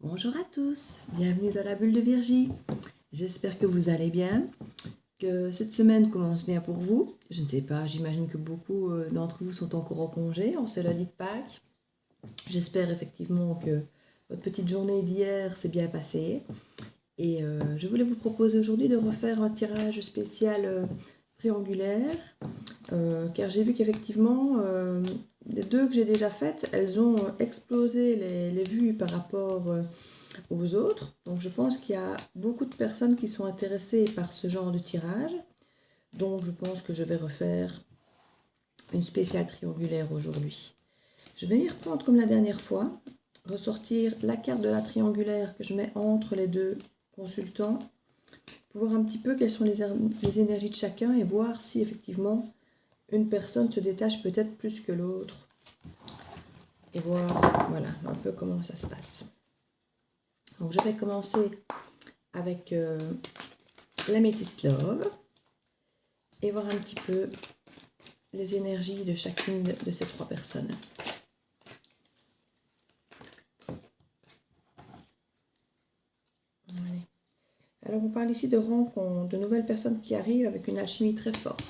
Bonjour à tous, bienvenue dans la bulle de Virgie. J'espère que vous allez bien, que cette semaine commence bien pour vous. Je ne sais pas, j'imagine que beaucoup d'entre vous sont encore en congé, en ce lundi de Pâques. J'espère effectivement que votre petite journée d'hier s'est bien passée. Et je voulais vous proposer aujourd'hui de refaire un tirage spécial triangulaire, car j'ai vu qu'effectivement, les deux que j'ai déjà faites, elles ont explosé les vues par rapport aux autres. Donc je pense qu'il y a beaucoup de personnes qui sont intéressées par ce genre de tirage. Donc je pense que je vais refaire une spéciale triangulaire aujourd'hui. Je vais m'y reprendre comme la dernière fois, ressortir la carte de la triangulaire que je mets entre les deux consultants, pour voir un petit peu quelles sont les énergies de chacun et voir si effectivement une personne se détache peut-être plus que l'autre. Et voir voilà, un peu comment ça se passe. Donc je vais commencer avec l'Amethyst Love et voir un petit peu les énergies de chacune de ces trois personnes. Allez. Alors on parle ici de rencontres, de nouvelles personnes qui arrivent avec une alchimie très forte.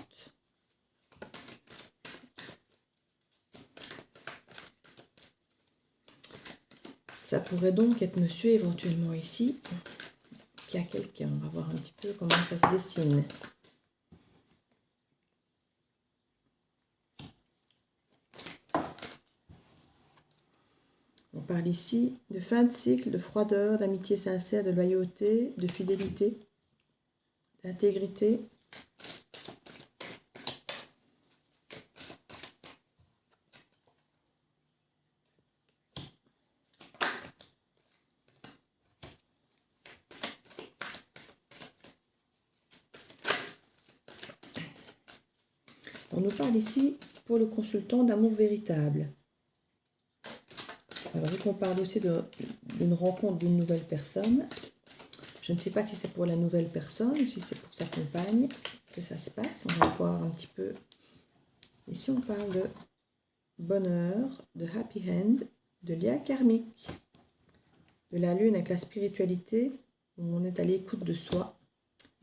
Ça pourrait donc être monsieur éventuellement ici, qui a quelqu'un. On va voir un petit peu comment ça se dessine. On parle ici de fin de cycle, de froideur, d'amitié sincère, de loyauté, de fidélité, d'intégrité. On nous parle ici, pour le consultant, d'amour véritable. Alors, vu qu'on parle aussi d'une rencontre d'une nouvelle personne, je ne sais pas si c'est pour la nouvelle personne ou si c'est pour sa compagne que ça se passe. On va voir un petit peu. Ici, on parle de bonheur, de happy end, de lien karmique, de la lune avec la spiritualité, où on est à l'écoute de soi.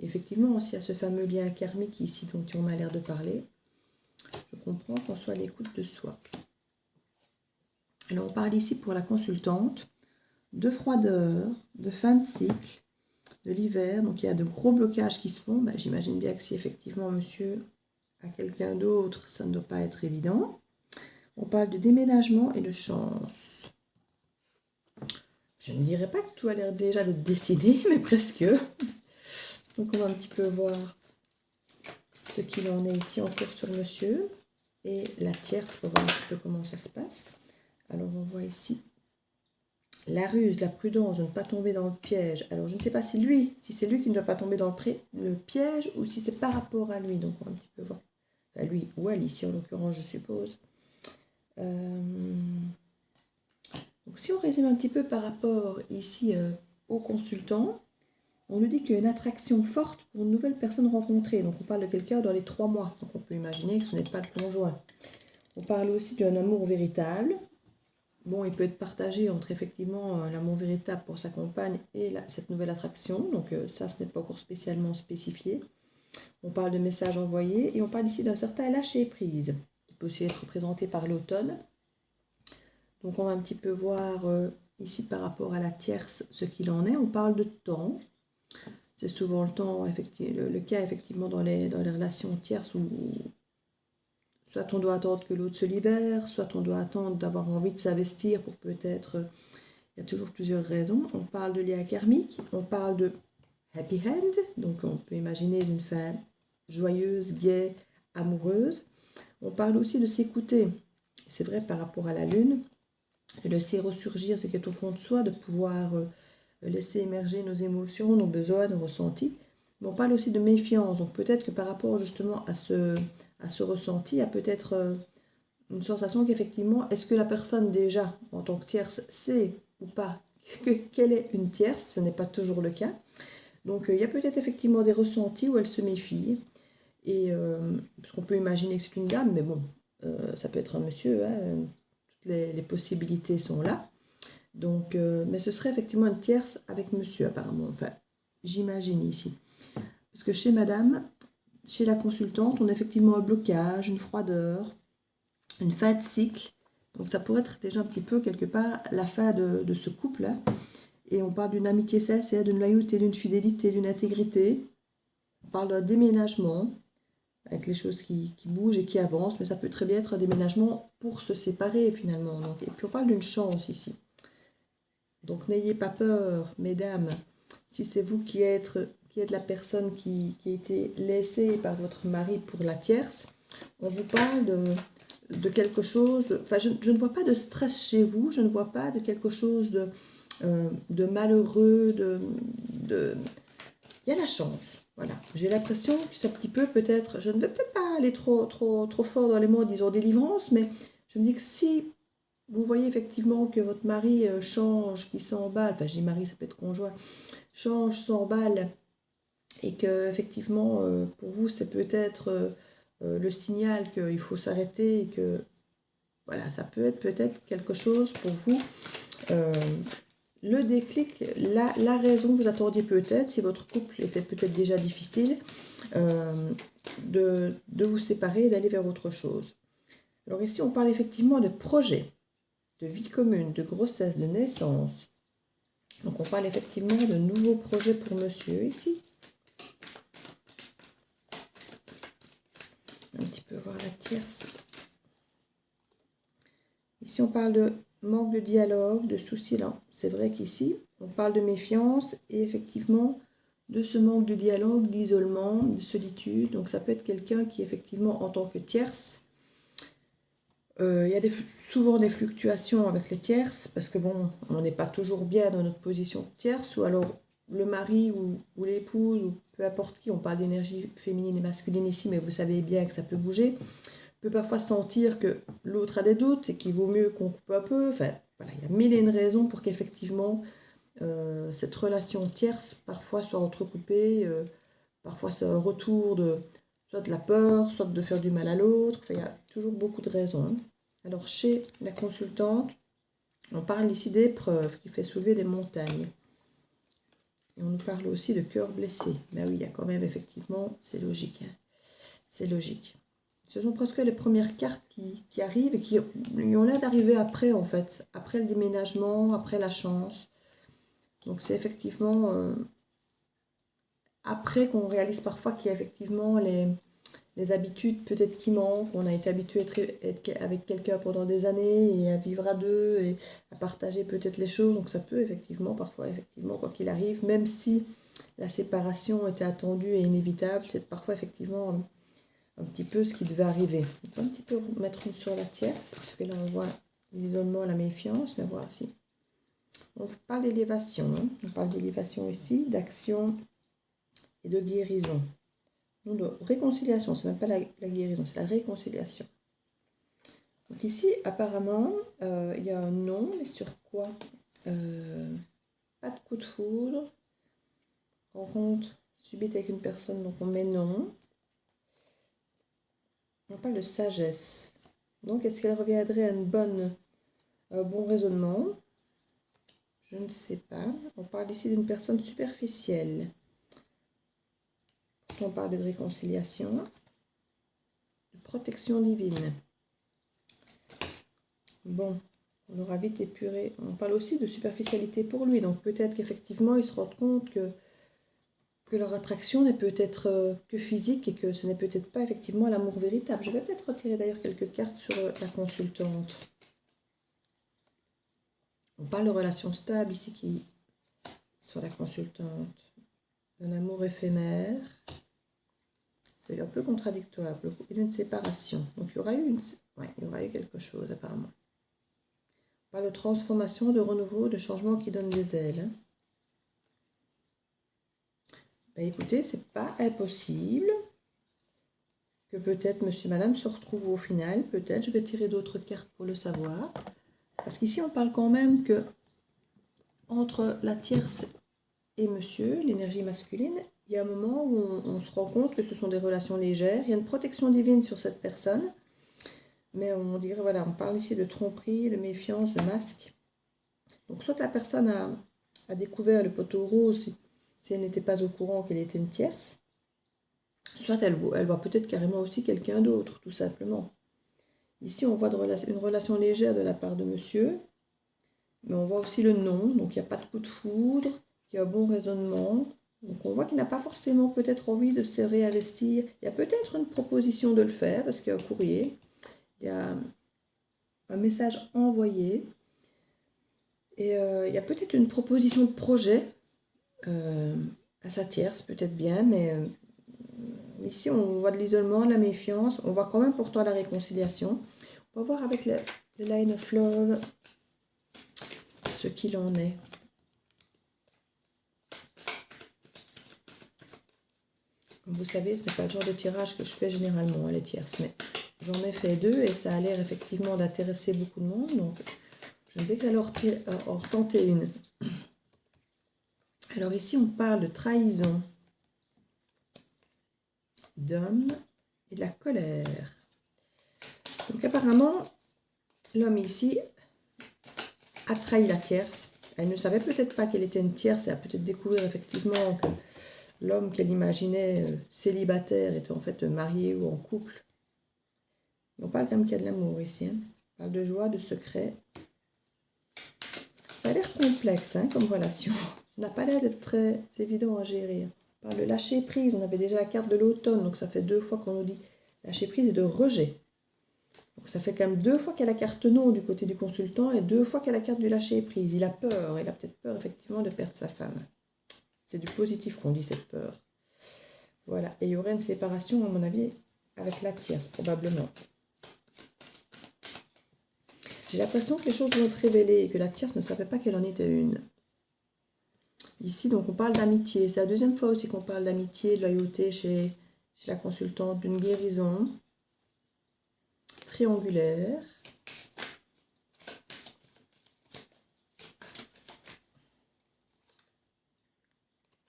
Et effectivement, aussi à ce fameux lien karmique ici dont on a l'air de parler, je comprends qu'on soit à l'écoute de soi. Alors, on parle ici pour la consultante de froideur, de fin de cycle, de l'hiver. Donc, il y a de gros blocages qui se font. Ben, j'imagine bien que si effectivement monsieur a quelqu'un d'autre, ça ne doit pas être évident. On parle de déménagement et de chance. Je ne dirais pas que tout a l'air déjà d'être décidé, mais presque. Donc, on va un petit peu voir ce qu'il en est ici en cours sur monsieur. Et la tierce pour voir un petit peu comment ça se passe. Alors, on voit ici la ruse, la prudence, de ne pas tomber dans le piège. Alors, je ne sais pas si c'est lui qui ne doit pas tomber dans le piège ou si c'est par rapport à lui. Donc, on va un petit peu voir. Enfin, lui ou elle, ici en l'occurrence, je suppose. Donc, si on résume un petit peu par rapport ici au consultant, on nous dit qu'il y a une attraction forte pour une nouvelle personne rencontrée. Donc, on parle de quelqu'un dans les 3 mois. Donc, on peut imaginer que ce n'est pas le conjoint. On parle aussi d'un amour véritable. Bon, il peut être partagé entre effectivement l'amour véritable pour sa compagne et cette nouvelle attraction. Donc ça, ce n'est pas encore spécialement spécifié. On parle de messages envoyés et on parle ici d'un certain lâcher-prise qui peut aussi être représenté par l'automne. Donc on va un petit peu voir ici par rapport à la tierce ce qu'il en est. On parle de temps. C'est souvent le temps, le cas effectivement dans les relations tierces où soit on doit attendre que l'autre se libère, soit on doit attendre d'avoir envie de s'investir pour peut-être... Il y a toujours plusieurs raisons. On parle de lien karmique, on parle de happy end, donc on peut imaginer une fin joyeuse, gaie, amoureuse. On parle aussi de s'écouter. C'est vrai par rapport à la lune, de laisser ressurgir ce qui est au fond de soi, de pouvoir laisser émerger nos émotions, nos besoins, nos ressentis. Mais on parle aussi de méfiance. Donc peut-être que par rapport justement à ce ressenti, il y a peut-être une sensation qu'effectivement, est-ce que la personne déjà, en tant que tierce, sait ou pas qu'elle est une tierce? Ce n'est pas toujours le cas. Donc il y a peut-être effectivement des ressentis où elle se méfie. Et parce qu'on peut imaginer que c'est une dame, mais bon, ça peut être un monsieur, hein, toutes les possibilités sont là. Donc, mais ce serait effectivement une tierce avec monsieur apparemment, enfin j'imagine ici. Parce que chez madame, chez la consultante, on a effectivement un blocage, une froideur, une fin de cycle. Donc ça pourrait être déjà un petit peu quelque part la fin de ce couple-là. Et on parle d'une amitié sincère, d'une loyauté, d'une fidélité, d'une intégrité. On parle d'un déménagement, avec les choses qui bougent et qui avancent, mais ça peut très bien être un déménagement pour se séparer finalement. Donc, et puis on parle d'une chance ici. Donc n'ayez pas peur, mesdames, si c'est vous qui êtes la personne qui a été laissée par votre mari pour la tierce. On vous parle de quelque chose, enfin je ne vois pas de stress chez vous, je ne vois pas de quelque chose de malheureux, il y a la chance. Voilà, j'ai l'impression que c'est un petit peu peut-être, je ne vais peut-être pas aller trop fort dans les mots, disons délivrance, mais je me dis que si vous voyez effectivement que votre mari change, qu'il s'emballe, enfin je dis mari, ça peut être conjoint, change, s'emballe, et que effectivement pour vous c'est peut-être le signal qu'il faut s'arrêter et que voilà, ça peut être peut-être quelque chose pour vous. Le déclic, la raison que vous attendiez peut-être, si votre couple était peut-être déjà difficile, de vous séparer et d'aller vers autre chose. Alors ici, on parle effectivement de projet, de vie commune, de grossesse, de naissance. Donc on parle effectivement de nouveaux projets pour monsieur ici. Un petit peu voir la tierce. Ici, on parle de manque de dialogue, de soucis. C'est vrai qu'ici, on parle de méfiance et effectivement de ce manque de dialogue, d'isolement, de solitude. Donc, ça peut être quelqu'un qui, effectivement, en tant que tierce, il y a souvent des fluctuations avec les tierces parce que, bon, on n'est pas toujours bien dans notre position de tierce ou alors le mari ou l'épouse ou peu importe qui, on parle d'énergie féminine et masculine ici, mais vous savez bien que ça peut bouger, peut parfois sentir que l'autre a des doutes et qu'il vaut mieux qu'on coupe un peu. Enfin, voilà, il y a mille et une raisons pour qu'effectivement cette relation tierce parfois soit entrecoupée, parfois c'est un retour de soit de la peur, soit de faire du mal à l'autre. Enfin, il y a toujours beaucoup de raisons. Hein. Alors chez la consultante, on parle ici d'épreuves qui fait soulever des montagnes. Et on nous parle aussi de cœur blessé. Mais oui, il y a quand même effectivement, c'est logique. Hein. C'est logique. Ce sont presque les premières cartes qui arrivent et qui ont l'air d'arriver après en fait. Après le déménagement, après la chance. Donc c'est effectivement après qu'on réalise parfois qu'il y a effectivement les habitudes peut-être qui manquent. On a été habitué à être avec quelqu'un pendant des années et à vivre à deux et à partager peut-être les choses. Donc ça peut effectivement, parfois effectivement, quoi qu'il arrive, même si la séparation était attendue et inévitable, c'est parfois effectivement un petit peu ce qui devait arriver. On peut un petit peu mettre sur la tierce, parce que là on voit l'isolement, la méfiance, mais voilà si. On parle d'élévation, hein. On parle d'élévation ici, d'action et de guérison. Non, de réconciliation, c'est même pas la guérison, c'est la réconciliation. Donc ici, apparemment, il y a un non, mais sur quoi pas de coup de foudre. Rencontre subite avec une personne, donc on met non. On parle de sagesse. Donc, est-ce qu'elle reviendrait à un bon raisonnement? Je ne sais pas. On parle ici d'une personne superficielle. On parle de réconciliation, de protection divine. Bon, on aura vite épuré. On parle aussi de superficialité pour lui. Donc, peut-être qu'effectivement, il se rend compte que leur attraction n'est peut-être que physique et que ce n'est peut-être pas effectivement l'amour véritable. Je vais peut-être retirer d'ailleurs quelques cartes sur la consultante. On parle de relations stables ici sur la consultante. Un amour éphémère. C'est un peu contradictoire. Et d'une séparation. Donc il y aura eu quelque chose apparemment. On parle de transformation, de renouveau, de changement qui donne des ailes. Ben écoutez, c'est pas impossible que peut-être monsieur, madame se retrouvent au final. Peut-être, je vais tirer d'autres cartes pour le savoir. Parce qu'ici, on parle quand même que entre la tierce et monsieur, l'énergie masculine, il y a un moment où on se rend compte que ce sont des relations légères. Il y a une protection divine sur cette personne. Mais on dirait, voilà, on parle ici de tromperie, de méfiance, de masque. Donc soit la personne a découvert le poteau rose si elle n'était pas au courant qu'elle était une tierce, soit elle voit peut-être carrément aussi quelqu'un d'autre, tout simplement. Ici, on voit une relation légère de la part de monsieur, mais on voit aussi le non, donc il n'y a pas de coup de foudre, il y a un bon raisonnement. Donc on voit qu'il n'a pas forcément peut-être envie de se réinvestir. Il y a peut-être une proposition de le faire, parce qu'il y a un courrier, il y a un message envoyé, et il y a peut-être une proposition de projet à sa tierce, peut-être bien, mais ici on voit de l'isolement, de la méfiance, on voit quand même pourtant la réconciliation. On va voir avec le Line of Love ce qu'il en est. Comme vous savez, ce n'est pas le genre de tirage que je fais généralement, les tierces, mais j'en ai fait 2 et ça a l'air effectivement d'intéresser beaucoup de monde, donc je ne vais qu'alors en tenter une. Alors ici, on parle de trahison, d'homme et de la colère. Donc apparemment, l'homme ici a trahi la tierce. Elle ne savait peut-être pas qu'elle était une tierce, elle a peut-être découvert effectivement que l'homme qu'elle imaginait célibataire était en fait marié ou en couple. On parle quand même qu'il y a de l'amour ici. Hein. On parle de joie, de secret. Ça a l'air complexe hein, comme relation. Ça n'a pas l'air d'être très évident à gérer. On parle de lâcher prise. On avait déjà la carte de l'automne, donc ça fait 2 fois qu'on nous dit lâcher prise et de rejet. Donc ça fait quand même 2 fois qu'il y a la carte non du côté du consultant et 2 fois qu'il y a la carte du lâcher prise. Il a peur. Il a peut-être peur effectivement de perdre sa femme. C'est du positif qu'on dit cette peur. Voilà. Et il y aurait une séparation, à mon avis, avec la tierce, probablement. J'ai l'impression que les choses vont être révélées et que la tierce ne savait pas qu'elle en était une. Ici, donc, on parle d'amitié. C'est la 2e fois aussi qu'on parle d'amitié, de loyauté chez la consultante, d'une guérison triangulaire.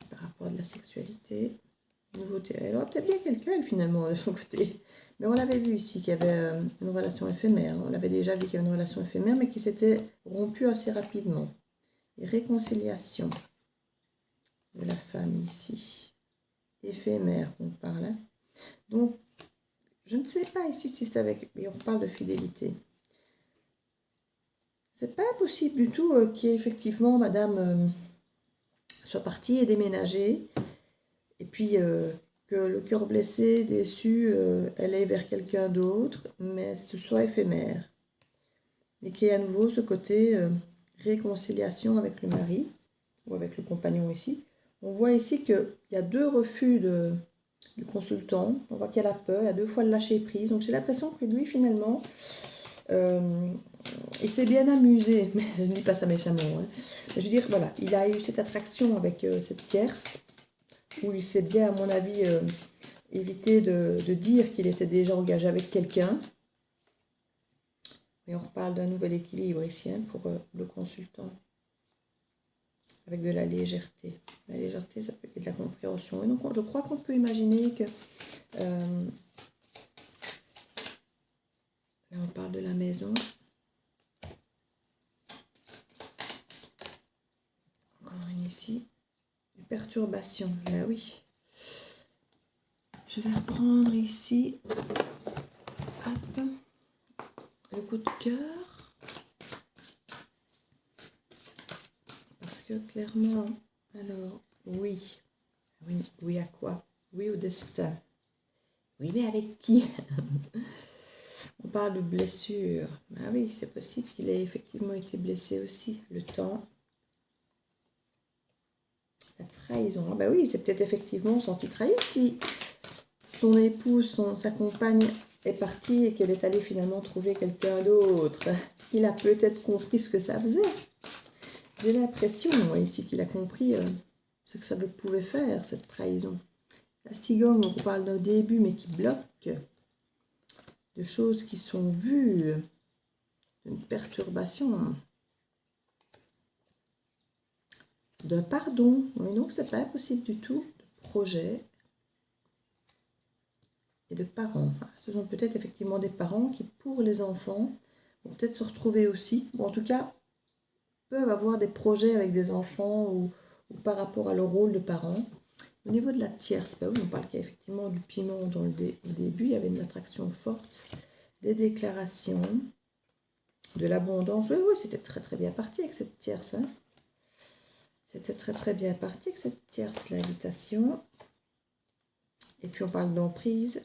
Par rapport à de la sexualité. Nouveauté. Elle aurait peut-être bien quelqu'un, finalement, de son côté. Mais on l'avait vu ici qu'il y avait une relation éphémère. On l'avait déjà vu qu'il y avait une relation éphémère, mais qui s'était rompue assez rapidement. Et réconciliation de la femme ici. Éphémère qu'on parle. Hein. Donc, je ne sais pas ici si c'est avec... Et on parle de fidélité. C'est pas possible du tout qu'effectivement madame soit partie et déménagée. Et puis... que le cœur blessé, déçu, elle aille vers quelqu'un d'autre, mais ce soit éphémère. Et qu'il y ait à nouveau ce côté réconciliation avec le mari, ou avec le compagnon ici. On voit ici qu'il y a 2 refus du consultant. On voit qu'elle a peur, il y a 2 fois le lâcher prise. Donc j'ai l'impression que lui, finalement, il s'est bien amusé. Mais je ne dis pas ça méchamment. Hein. Je veux dire, voilà, il a eu cette attraction avec cette tierce, où il s'est bien, à mon avis, évité de dire qu'il était déjà engagé avec quelqu'un. Et on reparle d'un nouvel équilibre ici hein, pour le consultant. Avec de la légèreté. La légèreté, ça peut être de la compréhension. Et donc, je crois qu'on peut imaginer que... là, on parle de la maison. Encore une ici. Perturbation, là oui. Je vais prendre ici hop, le coup de cœur. Parce que clairement, alors, oui. Oui, oui à quoi? Oui au destin. Oui, mais avec qui? On parle de blessure. Ah oui, c'est possible qu'il ait effectivement été blessé aussi. Le temps. La trahison. Ah ben oui, c'est peut-être effectivement senti trahi si son épouse, sa compagne est partie et qu'elle est allée finalement trouver quelqu'un d'autre. Il a peut-être compris ce que ça faisait. J'ai l'impression ici qu'il a compris ce que ça pouvait faire, cette trahison. La cigogne, on parle d'un début mais qui bloque, de choses qui sont vues, d'une perturbation. De pardon, mais donc c'est pas impossible du tout, de projet et de parents. Ce sont peut-être effectivement des parents qui, pour les enfants, vont peut-être se retrouver aussi, ou en tout cas, peuvent avoir des projets avec des enfants ou par rapport à leur rôle de parents. Au niveau de la tierce, bah oui, on parle qu'effectivement du piment au début, il y avait une attraction forte, des déclarations, de l'abondance. Oui, oui, c'était très très bien parti avec cette tierce. Hein. C'était très très bien parti avec cette tierce, l'invitation. Et puis on parle d'emprise,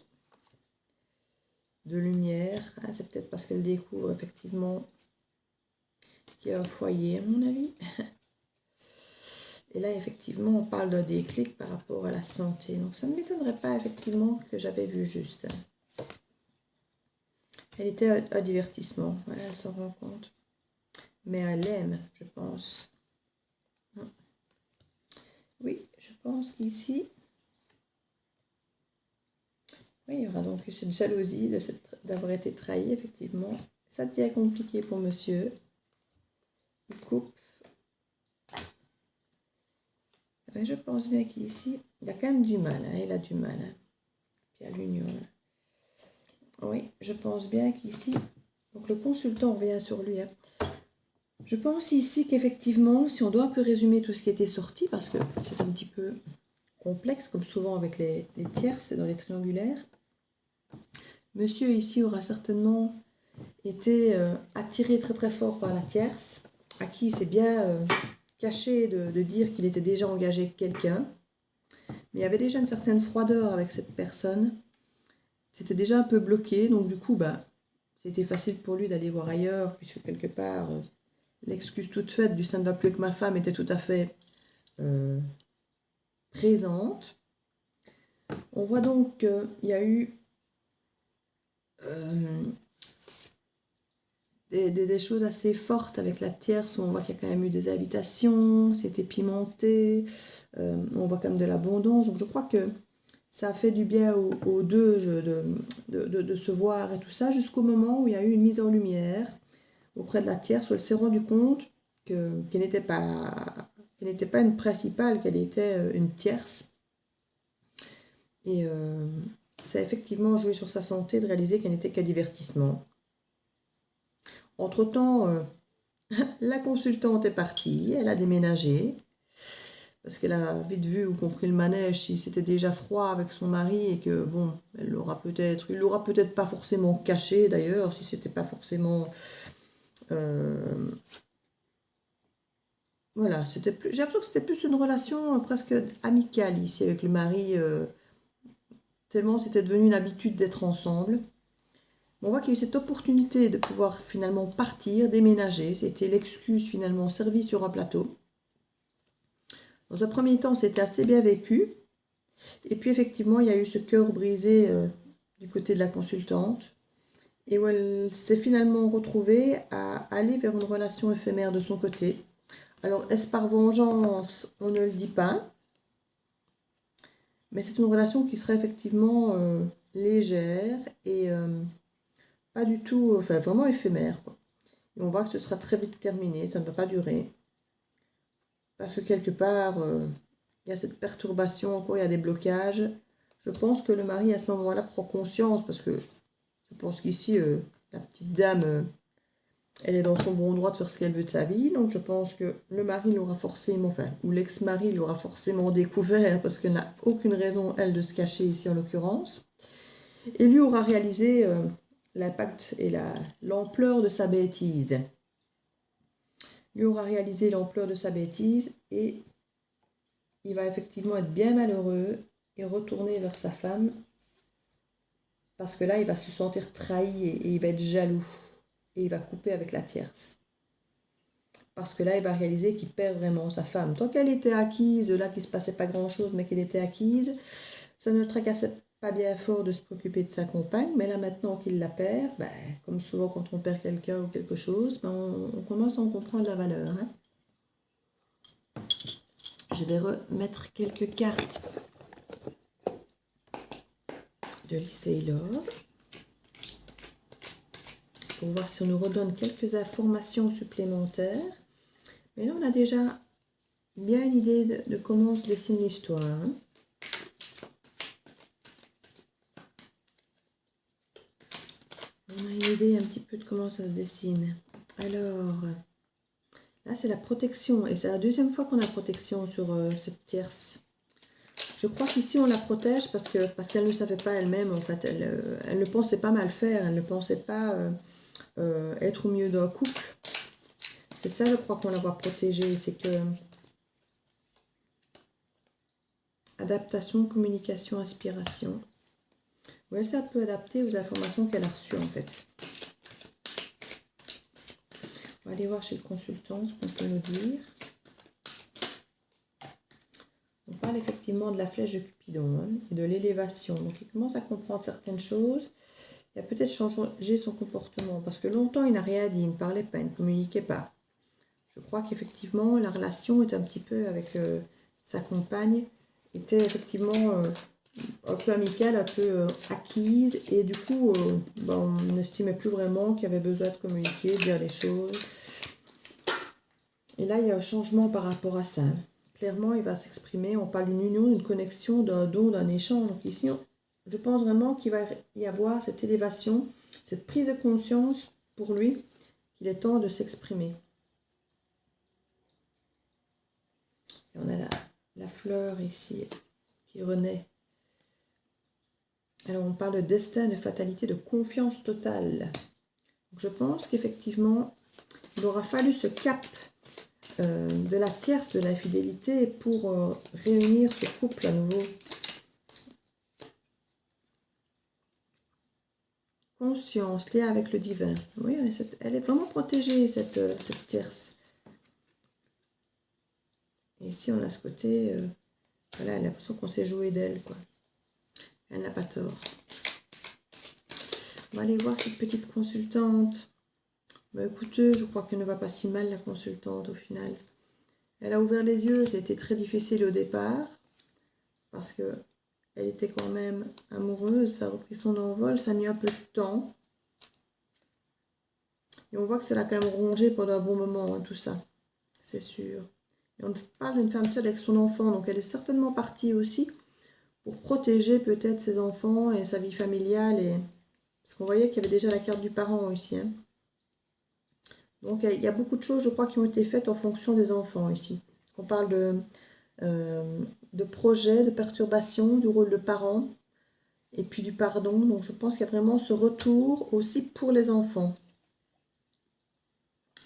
de lumière. Ah, c'est peut-être parce qu'elle découvre effectivement qu'il y a un foyer, à mon avis. Et là, effectivement, on parle d'un déclic par rapport à la santé. Donc, ça ne m'étonnerait pas, effectivement, que j'avais vu juste. Elle était un divertissement. Voilà, elle s'en rend compte. Mais elle aime, je pense. Oui, je pense qu'ici, oui, il y aura donc eu cette jalousie d'avoir été trahi, effectivement. Ça devient compliqué pour monsieur. Il coupe. Ouais, je pense bien qu'ici, il a quand même du mal. Hein, il a du mal. Hein. Puis à l'union. Oui, je pense bien qu'ici, donc le consultant revient sur lui. Hein. Je pense ici qu'effectivement, si on doit un peu résumer tout ce qui était sorti, parce que c'est un petit peu complexe, comme souvent avec les tierces et dans les triangulaires, monsieur ici aura certainement été attiré très très fort par la tierce, à qui il s'est bien caché de dire qu'il était déjà engagé avec quelqu'un. Mais il y avait déjà une certaine froideur avec cette personne. C'était déjà un peu bloqué, donc du coup, bah, c'était facile pour lui d'aller voir ailleurs, puisque quelque part, l'excuse toute faite du ça ne va plus avec ma femme était tout à fait présente. On voit donc qu'il y a eu des choses assez fortes avec la tierce, où on voit qu'il y a quand même eu des habitations, c'était pimenté, on voit quand même de l'abondance. Donc je crois que ça a fait du bien aux deux de se voir et tout ça, jusqu'au moment où il y a eu une mise en lumière auprès de la tierce, où elle s'est rendue compte qu'elle n'était pas une principale, qu'elle était une tierce. Et ça a effectivement joué sur sa santé de réaliser qu'elle n'était qu'un divertissement. Entre-temps, la consultante est partie, elle a déménagé, parce qu'elle a vite vu ou compris le manège, si c'était déjà froid avec son mari, et que bon, il l'aura peut-être pas forcément caché d'ailleurs, si c'était pas forcément... voilà, j'ai l'impression que c'était plus une relation presque amicale ici avec le mari, tellement c'était devenu une habitude d'être ensemble. On voit qu'il y a eu cette opportunité de pouvoir finalement partir, déménager. C'était l'excuse finalement servie sur un plateau. Dans un premier temps, c'était assez bien vécu. Et puis effectivement, il y a eu ce cœur brisé du côté de la consultante. Et où elle s'est finalement retrouvée à aller vers une relation éphémère de son côté. Alors, est-ce par vengeance? On ne le dit pas. Mais c'est une relation qui serait effectivement légère et pas du tout, enfin vraiment éphémère, quoi. Et on voit que ce sera très vite terminé, ça ne va pas durer. Parce que quelque part, il y a cette perturbation, encore il y a des blocages. Je pense que le mari à ce moment-là prend conscience, parce que je pense qu'ici, la petite dame, elle est dans son bon droit de faire ce qu'elle veut de sa vie. Donc je pense que le mari l'aura forcément, enfin, ou l'ex-mari l'aura forcément découvert, parce qu'elle n'a aucune raison, elle, de se cacher ici en l'occurrence. Et lui aura réalisé l'impact et l'ampleur de sa bêtise. Lui aura réalisé l'ampleur de sa bêtise et il va effectivement être bien malheureux et retourner vers sa femme parce que là, il va se sentir trahi et il va être jaloux et il va couper avec la tierce. Parce que là, il va réaliser qu'il perd vraiment sa femme. Tant qu'elle était acquise, là, qu'il ne se passait pas grand-chose, mais qu'elle était acquise, ça ne le tracassait pas bien fort de se préoccuper de sa compagne, mais là maintenant qu'il la perd, ben, comme souvent quand on perd quelqu'un ou quelque chose, ben, on commence à en comprendre la valeur. Hein. Je vais remettre quelques cartes de Lee Saylor pour voir si on nous redonne quelques informations supplémentaires. Mais là, on a déjà bien une idée de comment se dessine l'histoire. Hein. On a une idée un petit peu de comment ça se dessine. Alors, Là, c'est la protection. Et c'est la deuxième fois qu'on a protection sur cette tierce. Je crois qu'ici, on la protège parce qu'elle ne savait pas elle-même, en fait. Elle ne pensait pas mal faire. Elle ne pensait pas être au milieu d'un couple. C'est ça, je crois, qu'on la voit protégée. C'est que... Adaptation, communication, inspiration. Oui, ça peut adapter aux informations qu'elle a reçues, en fait. On va aller voir chez le consultant ce qu'on peut nous dire. On parle effectivement de la flèche de Cupidon et de l'élévation. Donc, il commence à comprendre certaines choses. Il a peut-être changé son comportement parce que longtemps, il n'a rien dit, il ne parlait pas, il ne communiquait pas. Je crois qu'effectivement, la relation est un petit peu avec sa compagne, était effectivement un peu amicale, un peu acquise. Et du coup, on n'estimait plus vraiment qu'il y avait besoin de communiquer, de dire les choses. Et là, il y a un changement par rapport à ça. Clairement, il va s'exprimer. On parle d'une union, d'une connexion, d'un don, d'un échange. Donc ici, je pense vraiment qu'il va y avoir cette élévation, cette prise de conscience pour lui, qu'il est temps de s'exprimer. On a la fleur ici qui renaît. Alors, on parle de destin, de fatalité, de confiance totale. Donc, je pense qu'effectivement, il aura fallu ce cap de la tierce, de la fidélité pour réunir ce couple à nouveau. Conscience, lien avec le divin. Oui, elle est vraiment protégée, cette tierce. Et ici, on a ce côté, voilà, elle a l'impression qu'on s'est joué d'elle, quoi. Elle n'a pas tort. On va aller voir cette petite consultante. Bah, écoutez, je crois qu'elle ne va pas si mal, la consultante, au final. Elle a ouvert les yeux, c'était très difficile au départ, parce que elle était quand même amoureuse, ça a repris son envol, ça a mis un peu de temps. Et on voit que ça l'a quand même rongé pendant un bon moment, hein, tout ça, c'est sûr. Et on parle d'une femme seule avec son enfant, donc elle est certainement partie aussi pour protéger peut-être ses enfants et sa vie familiale. Parce qu'on voyait qu'il y avait déjà la carte du parent ici. Hein. Donc il y a beaucoup de choses, je crois, qui ont été faites en fonction des enfants ici. On parle de projet, de perturbation, du rôle de parent et puis du pardon. Donc je pense qu'il y a vraiment ce retour aussi pour les enfants.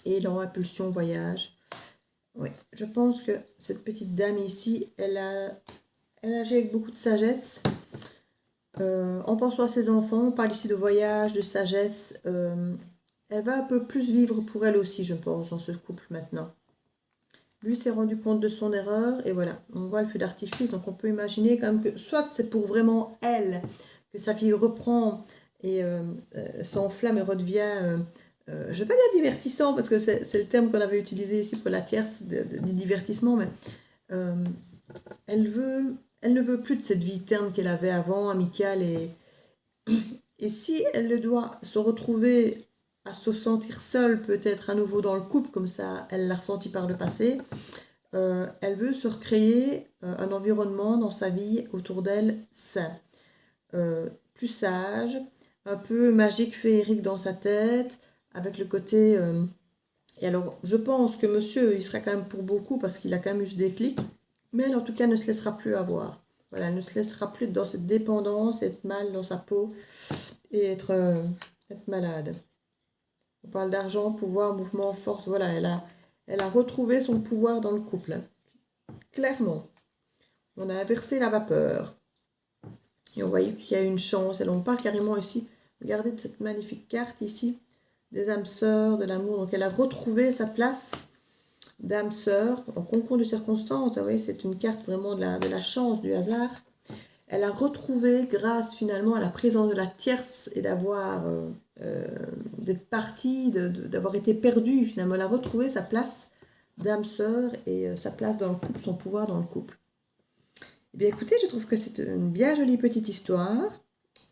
Et leur impulsion voyage. Oui, je pense que cette petite dame ici, elle agit avec beaucoup de sagesse. En pensant à ses enfants, on parle ici de voyage, de sagesse. Elle va un peu plus vivre pour elle aussi, je pense, dans ce couple maintenant. Lui s'est rendu compte de son erreur et voilà, on voit le feu d'artifice. Donc on peut imaginer quand même que soit c'est pour vraiment elle que sa fille reprend et s'enflamme et redevient, je ne vais pas dire divertissant parce que c'est le terme qu'on avait utilisé ici pour la tierce du divertissement, mais elle ne veut plus de cette vie terne qu'elle avait avant, amicale. Et si elle le doit se retrouver à se sentir seule peut-être à nouveau dans le couple, comme ça elle l'a ressenti par le passé, elle veut se recréer un environnement dans sa vie autour d'elle sain, plus sage, un peu magique, féerique dans sa tête, avec le côté... Et alors, je pense que monsieur, il sera quand même pour beaucoup parce qu'il a quand même eu ce déclic, mais elle, en tout cas, ne se laissera plus avoir. Voilà, elle ne se laissera plus dans cette dépendance, être mal dans sa peau et être malade. On parle d'argent, pouvoir, mouvement, force. Voilà, elle a retrouvé son pouvoir dans le couple. Clairement. On a inversé la vapeur. Et on voit qu'il y a une chance. Et on parle carrément ici. Regardez de cette magnifique carte ici. Des âmes sœurs, de l'amour. Donc elle a retrouvé sa place d'âme sœur en concours de circonstances. Vous voyez, c'est une carte vraiment de la chance, du hasard. Elle a retrouvé, grâce finalement à la présence de la tierce et d'avoir d'être partie, d'avoir été perdue, finalement, elle a retrouvé sa place d'âme sœur et sa place dans le couple, son pouvoir dans le couple. Eh bien écoutez, je trouve que c'est une bien jolie petite histoire.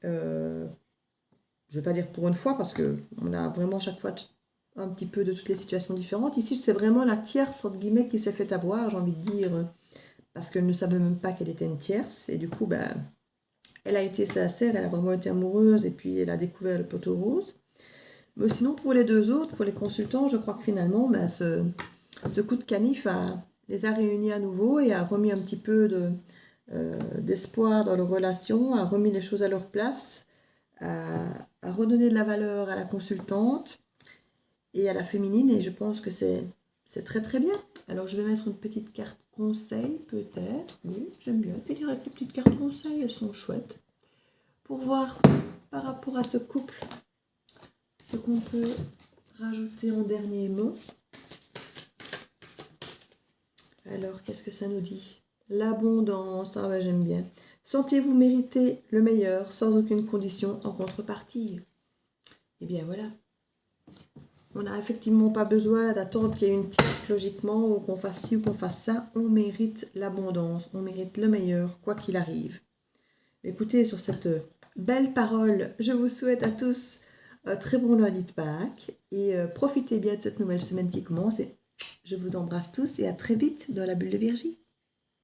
Je ne vais pas dire pour une fois parce qu'on a vraiment chaque fois un petit peu de toutes les situations différentes. Ici, c'est vraiment la tierce, entre guillemets, qui s'est fait avoir, j'ai envie de dire, parce qu'elle ne savait même pas qu'elle était une tierce. Et du coup, elle a été sincère, elle a vraiment été amoureuse et puis elle a découvert le poteau rose. Mais sinon, pour les deux autres, pour les consultants, je crois que finalement, ce coup de canif les a réunis à nouveau et a remis un petit peu d'espoir dans leurs relations, a remis les choses à leur place, a redonné de la valeur à la consultante et à la féminine, et je pense que c'est très très bien. Alors je vais mettre une petite carte conseil peut-être. Oui, j'aime bien finir avec les petites cartes conseil, elles sont chouettes. Pour voir par rapport à ce couple ce qu'on peut rajouter en dernier mot. Alors qu'est-ce que ça nous dit? L'abondance, ah ouais, j'aime bien. Sentez-vous mériter le meilleur sans aucune condition en contrepartie. Et bien voilà. On n'a effectivement pas besoin d'attendre qu'il y ait une tierce logiquement ou qu'on fasse ci ou qu'on fasse ça. On mérite l'abondance, on mérite le meilleur, quoi qu'il arrive. Écoutez, sur cette belle parole, je vous souhaite à tous un très bon lundi de Pâques et profitez bien de cette nouvelle semaine qui commence. Et je vous embrasse tous et à très vite dans la bulle de Virgie.